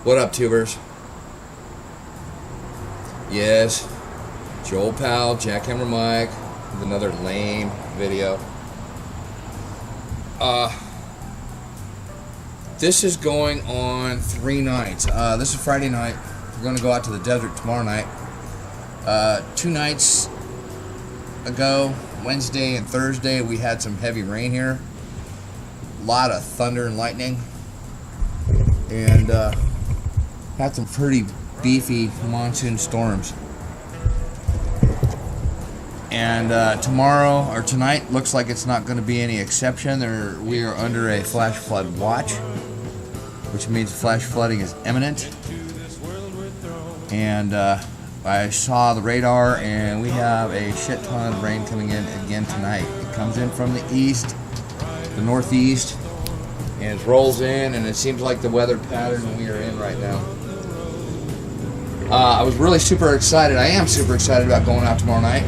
What up, tubers? Yes, it's your old pal Jackhammer Mike with another lame video. This is going on 3 nights. This is Friday night. We're going to go out to the desert tomorrow night. 2 nights ago, Wednesday and Thursday, we had some heavy rain here. A lot of thunder and lightning. And had some pretty beefy monsoon storms. And tomorrow or tonight looks like it's not going to be any exception. We are under a flash flood watch, which means flash flooding is imminent. And I saw the radar, and we have a shit ton of rain coming in again tonight. It comes in from the east, the northeast, and it rolls in, and it seems like the weather pattern we are in right now. I was really super excited. I am super excited about going out tomorrow night,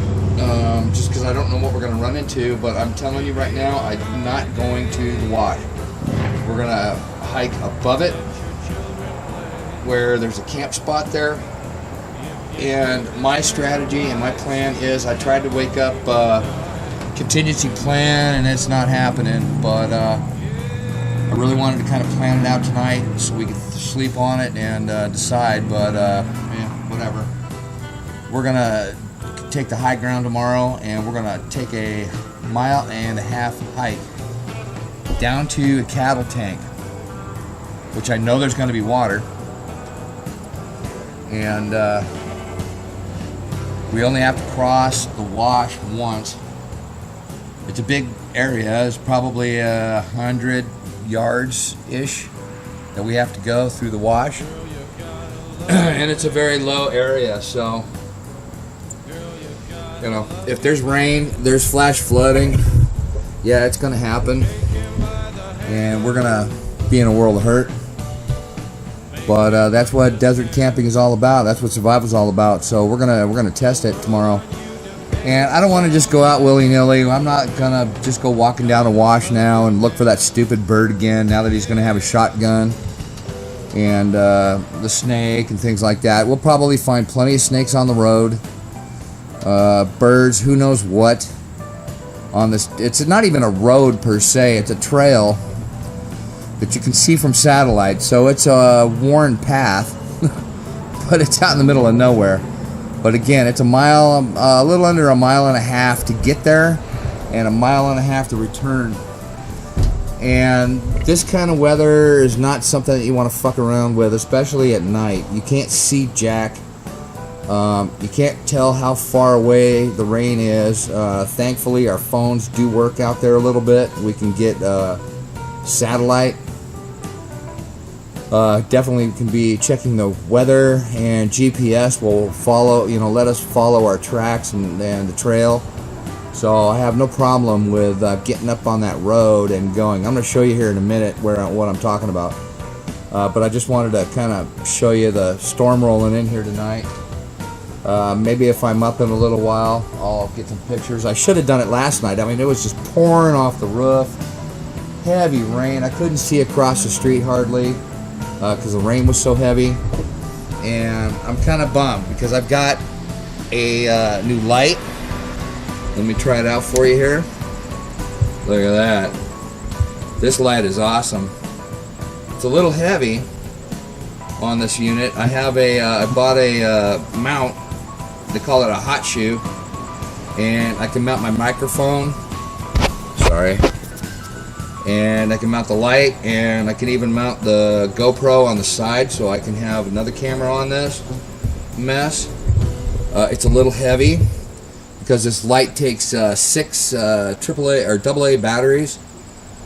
just because I don't know what we're going to run into, but I'm telling you right now, I'm not going to the wash. We're going to hike above it, where there's a camp spot there. And my strategy and my plan is, I tried to wake up contingency plan, and it's not happening, but I really wanted to kind of plan it out tonight so we could sleep on it and decide, but yeah, whatever. We're gonna take the high ground tomorrow, and we're gonna take a 1.5 mile hike down to a cattle tank, which I know there's going to be water, and we only have to cross the wash once. It's a big area. It's probably 100 yards-ish that we have to go through the wash. And it's a very low area, so, you know, if there's rain, there's flash flooding, yeah, it's going to happen. And we're going to be in a world of hurt. But that's what desert camping is all about. That's what survival is all about. So we're gonna test it tomorrow. And I don't want to just go out willy-nilly. I'm not gonna just go walking down a wash now and look for that stupid bird again. Now that he's gonna have a shotgun and the snake and things like that. We'll probably find plenty of snakes on the road. Birds, who knows what on this. It's not even a road per se. It's a trail that you can see from satellite, so it's a worn path, but it's out in the middle of nowhere. But again, it's a little under 1.5 miles to get there, and 1.5 miles to return. And this kind of weather is not something that you want to fuck around with, especially at night. You can't see jack. You can't tell how far away the rain is. Thankfully, our phones do work out there a little bit. We can get satellite. Definitely can be checking the weather, and GPS will follow, let us follow our tracks and the trail. So I have no problem with getting up on that road and going. I'm going to show you here in a minute what I'm talking about. But I just wanted to kind of show you the storm rolling in here tonight. Maybe if I'm up in a little while, I'll get some pictures. I should have done it last night. I mean, it was just pouring off the roof. Heavy rain. I couldn't see across the street hardly because the rain was so heavy. And I'm kind of bummed because I've got a new light. Let me try it out for you here. Look at that. This light is awesome. It's a little heavy on this unit. I have I bought a mount. They call it a hot shoe. And I can mount my microphone. Sorry. And I can mount the light, and I can even mount the GoPro on the side so I can have another camera on this mess. It's a little heavy because this light takes 6 AAA or AA batteries.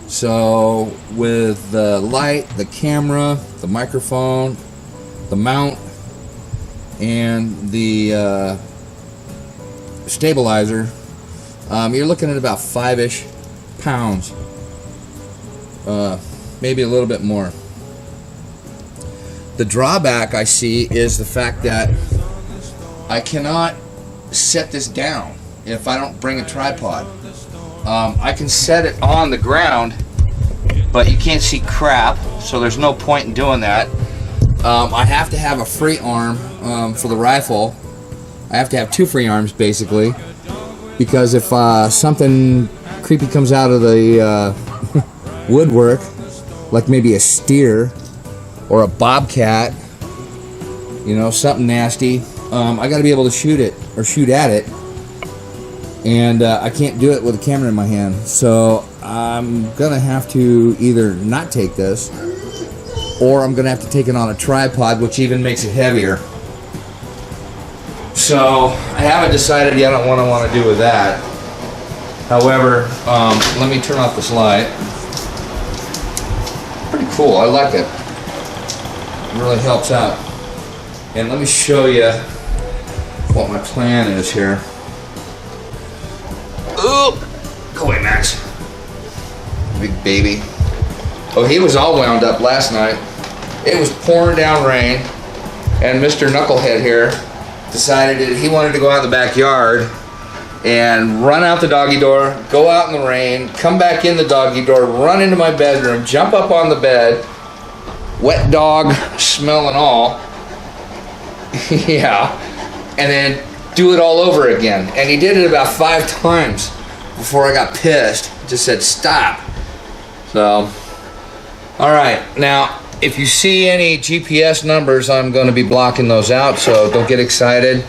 So with the light, the camera, the microphone, the mount, and the stabilizer, you're looking at about 5-ish pounds. Maybe a little bit more. The drawback I see is the fact that I cannot set this down if I don't bring a tripod. I can set it on the ground, but you can't see crap, so there's no point in doing that. I have to have a free arm for the rifle. I have to have 2 free arms basically, because if something creepy comes out of the woodwork, like maybe a steer or a bobcat, you know, something nasty, I got to be able to shoot it or shoot at it, and I can't do it with a camera in my hand. So I'm gonna have to either not take this, or I'm gonna have to take it on a tripod, which even makes it heavier. So I haven't decided yet on what I want to do with that. However, let me turn off this light. Pretty cool, I like it. It really helps out. And let me show you what my plan is here. Ooh, go away, Max. Big baby. Oh, he was all wound up last night. It was pouring down rain, and Mr. Knucklehead here decided that he wanted to go out in the backyard and run out the doggy door, go out in the rain, come back in the doggy door, run into my bedroom, jump up on the bed, wet dog smell and all. Yeah, and then do it all over again. And he did it about 5 times before I got pissed. Just said stop. So, all right, now if you see any GPS numbers, I'm going to be blocking those out, so don't get excited.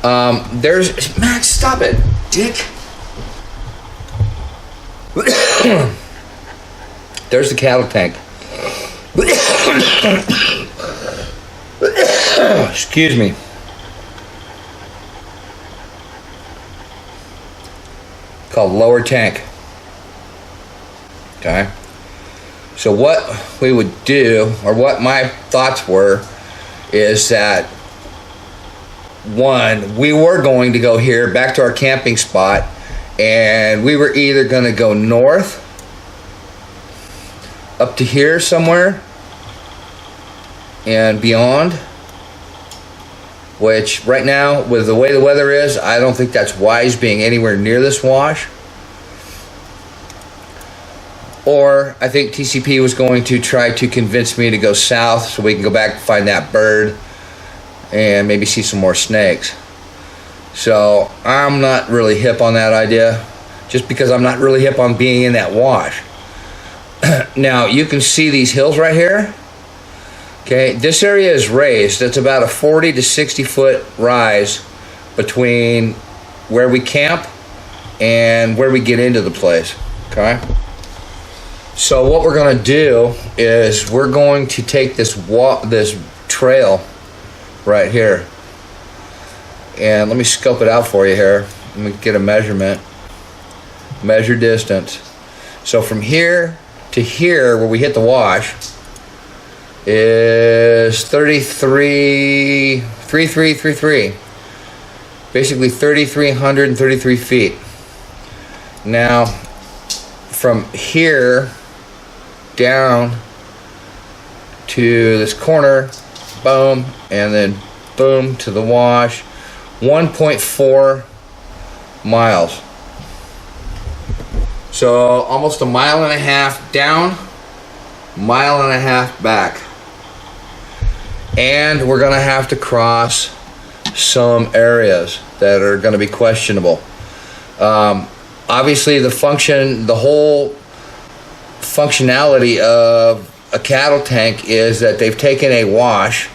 There's Max, stop it, dick. There's the cattle tank. Excuse me. Called lower tank. Okay. So what we would do, or what my thoughts were, is that one, we were going to go here back to our camping spot, and we were either going to go north up to here somewhere and beyond, which right now with the way the weather is, I don't think that's wise being anywhere near this wash. Or I think TCP was going to try to convince me to go south so we can go back and find that bird and maybe see some more snakes. So I'm not really hip on that idea, just because I'm not really hip on being in that wash. Now you can see these hills right here. Okay, this area is raised. It's about a 40 to 60 foot rise between where we camp and where we get into the place. Okay. So what we're going to do is we're going to take this trail right here, and let me scope it out for you here. Let me get a measurement. Measure distance. So from here to here, where we hit the wash, is 33. Basically 3,333 feet. Now, from here down to this corner, boom, and then boom to the wash, 1.4 miles. So almost a mile and a half down, mile and a half back. And we're gonna have to cross some areas that are gonna be questionable. Obviously the whole functionality of a cattle tank is that they've taken a wash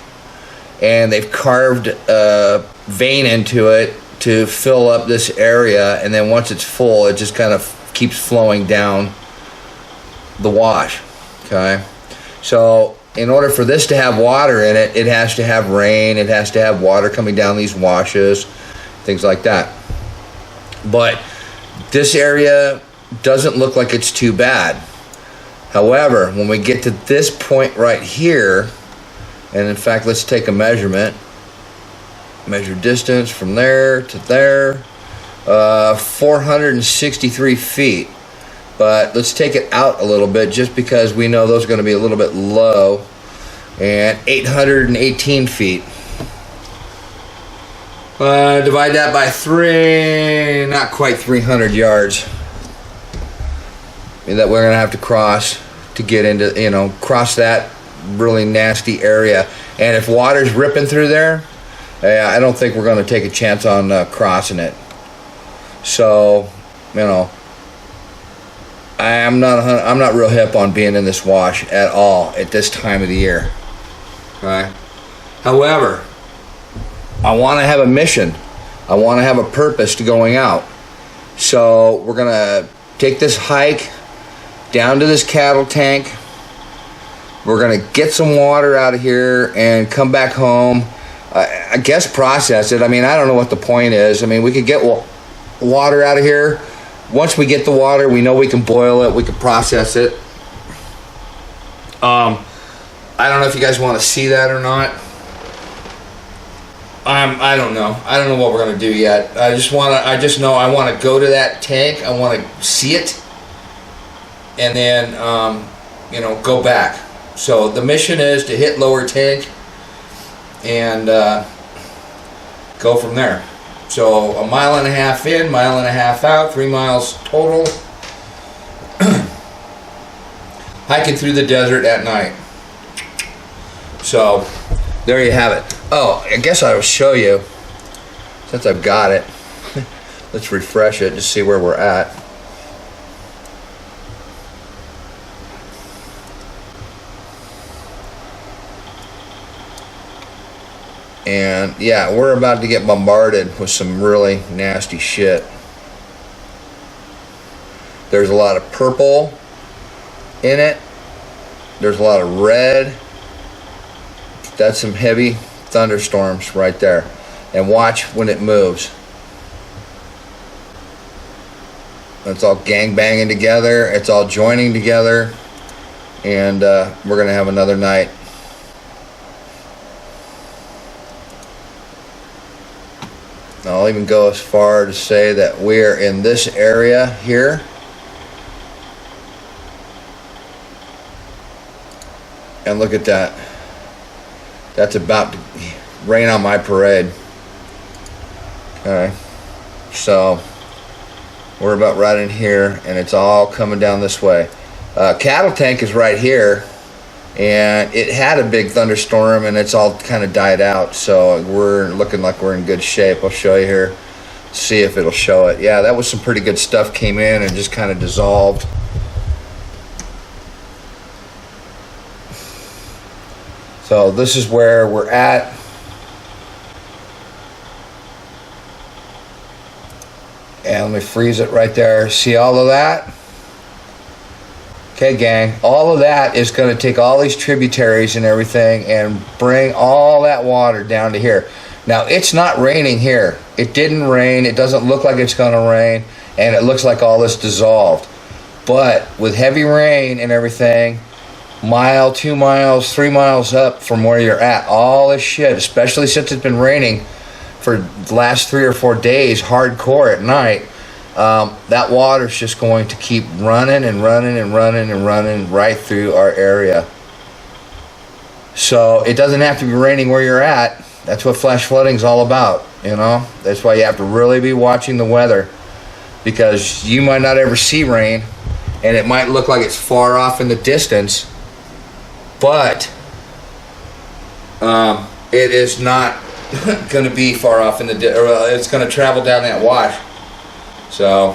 and they've carved a vein into it to fill up this area, and then once it's full, it just kind of keeps flowing down the wash. Okay, so in order for this to have water in it, it has to have rain, it has to have water coming down these washes, things like that. But this area doesn't look like it's too bad. However, when we get to this point right here, and in fact, let's take a measurement. Measure distance from there to there, 463 feet. But let's take it out a little bit, just because we know those are going to be a little bit low, and 818 feet. Divide that by 3, not quite 300 yards. That we're going to have to cross to get into, cross that really nasty area. And if water's ripping through there, I don't think we're going to take a chance on crossing it. So, you know, I'm not real hip on being in this wash at all at this time of the year. Okay. However, I want to have a mission. I want to have a purpose to going out. So we're going to take this hike down to this cattle tank. We're going to get some water out of here and come back home. I guess process it. I mean, I don't know what the point is. I mean, we could get water out of here. Once we get the water, we know we can boil it. We can process it. I don't know if you guys want to see that or not. I don't know. I don't know what we're gonna do yet. I just know I want to go to that tank. I want to see it, and then you know, go back. So the mission is to hit lower tank and go from there. So 1.5 miles in, 1.5 miles out, 3 miles total. Hiking through the desert at night. So there you have it. Oh, I guess I'll show you, since I've got it. Let's refresh it to see where we're at. And yeah, we're about to get bombarded with some really nasty shit. There's a lot of purple in it. There's a lot of red. That's some heavy thunderstorms right there. And watch when it moves. It's all gang banging together. It's all joining together. And we're going to have another night. I'll even go as far to say that we're in this area here. And look at that. That's about to rain on my parade. Okay. So we're about right in here, and it's all coming down this way. Cattle tank is right here, and it had a big thunderstorm, and it's all kind of died out. So we're looking like we're in good shape. I'll show you here. See if it'll show it. Yeah, that was some pretty good stuff came in and just kind of dissolved. So this is where we're at. And let me freeze it right there. See all of that? Okay, gang. All of that is going to take all these tributaries and everything and bring all that water down to here. Now, it's not raining here. It didn't rain. It doesn't look like it's going to rain. And it looks like all this dissolved. But with heavy rain and everything, mile, 2 miles, 3 miles up from where you're at, all this shit, especially since it's been raining for the last 3 or 4 days, hardcore at night, that water's just going to keep running and running and running and running right through our area. So it doesn't have to be raining where you're at. That's what flash flooding is all about, you know. That's why you have to really be watching the weather, because you might not ever see rain, and it might look like it's far off in the distance, but it is not going to be far off in the it's going to travel down that wash. So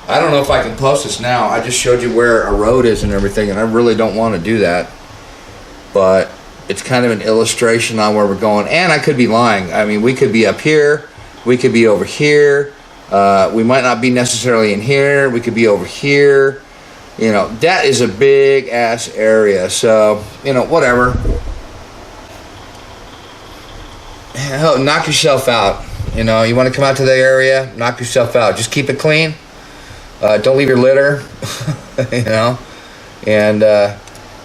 I don't know if I can post this now. I just showed you where a road is and everything, and I really don't want to do that, but it's kind of an illustration on where we're going. And I could be lying. I mean, we could be up here, we could be over here, we might not be necessarily in here, we could be over here. You know, that is a big ass area. So, you know, whatever. Hell, knock yourself out. You know, you want to come out to the area, knock yourself out. Just keep it clean. Don't leave your litter. You know, and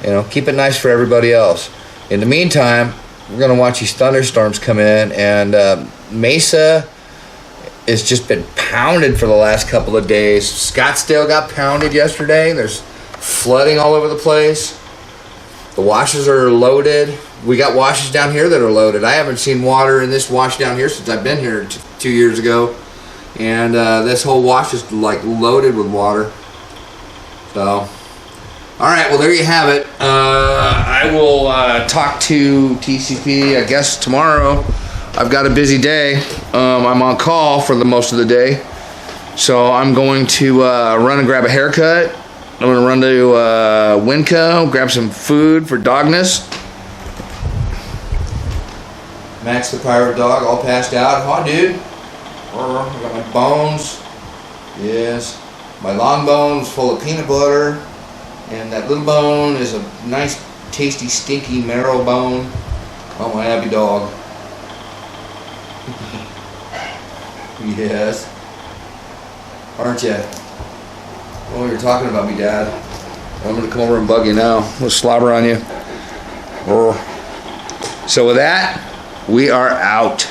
you know, keep it nice for everybody else. In the meantime, we're gonna watch these thunderstorms come in, and Mesa has just been pounded for the last couple of days. Scottsdale got pounded yesterday. There's flooding all over the place. The washes are loaded. We got washes down here that are loaded. I haven't seen water in this wash down here since I've been here 2 years ago. And this whole wash is like loaded with water. So All right, well, there you have it. I will talk to TCP, I guess, tomorrow. I've got a busy day. I'm on call for the most of the day. So I'm going to run and grab a haircut. I'm going to run to Winco, grab some food for Dogness. Max the pirate dog all passed out. Hi, dude. I got my bones. Yes. My long bone's full of peanut butter. And that little bone is a nice, tasty, stinky marrow bone. Oh, my happy dog. Yes. Aren't you? Oh, you're talking about me, Dad. I'm going to come over and bug you now. We'll slobber on you. So with that, we are out.